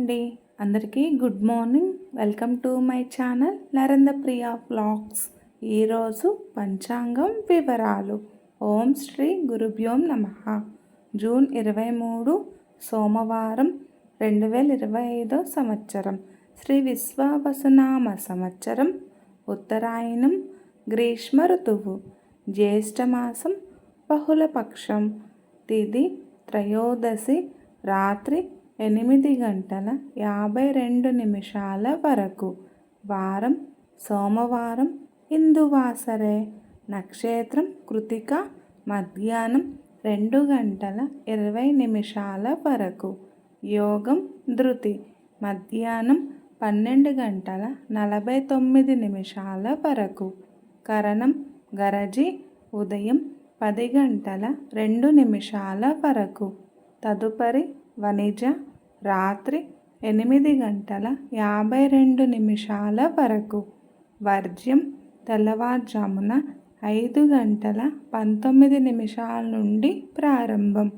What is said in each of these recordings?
అండి. అందరికీ good morning. Welcome to my channel Narendrapriya vlogs. ఈరోజు పంచాంగం వివరాలు. ఓం శ్రీ గురుభ్యోం నమః. జూన్ 23 సోమవారం 2025 సంవత్సరం. శ్రీ విశ్వావసునామ సంవత్సరం. ఉత్తరాయణం, గ్రీష్మ ఋతువు, జ్యేష్ఠమాసం, బహుళపక్షం, తిథి త్రయోదశి, రాత్రి 8:52 వరకు. వారం సోమవారం, ఇందువాసరే. నక్షత్రం కృతిక, మధ్యాహ్నం 2:20 వరకు. యోగం ధృతి, మధ్యాహ్నం 12:49 వరకు. కరణం గరజి, ఉదయం 10:02 వరకు. తదుపరి వనిజ, రాత్రి 8:52 వరకు. వర్జ్యం తెల్లవారుజామున 5:19 నుండి ప్రారంభం.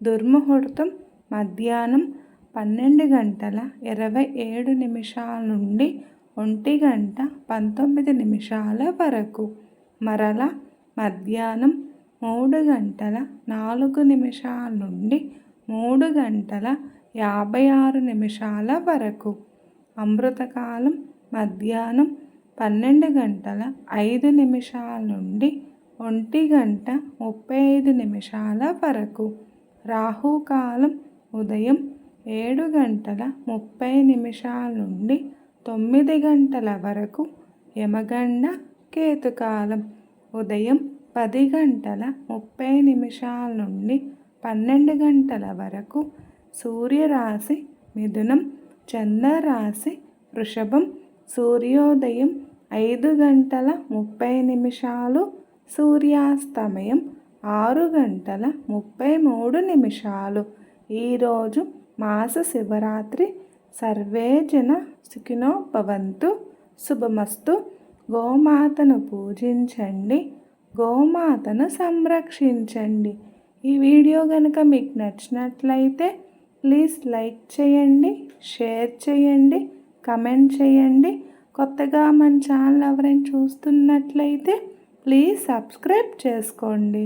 దుర్ముహూర్తం మధ్యాహ్నం 12:27 నుండి 1:19 వరకు. మరల మధ్యాహ్నం 3:04 నుండి 3:56 వరకు. అమృతకాలం మధ్యాహ్నం 12:05 నుండి 1:35 వరకు. రాహుకాలం ఉదయం 7:30 నుండి 9 వరకు. యమగండ కేతుకాలం ఉదయం 10:30 నుండి 12 వరకు. సూర్యరాశి మిథునం, చంద్రరాశి వృషభం. సూర్యోదయం 5:30, సూర్యాస్తమయం 6:33. ఈరోజు మాస శివరాత్రి. సర్వే జన సుఖినో భవంతు. శుభమస్తు. గోమాతను పూజించండి, గోమాతను సంరక్షించండి. ఈ వీడియో కనుక మీకు నచ్చినట్లయితే ప్లీజ్ లైక్ చేయండి, షేర్ చేయండి, కమెంట్ చేయండి. కొత్తగా మన ఛానల్ ఎవరైనా చూస్తున్నట్లయితే ప్లీజ్ సబ్స్క్రైబ్ చేసుకోండి.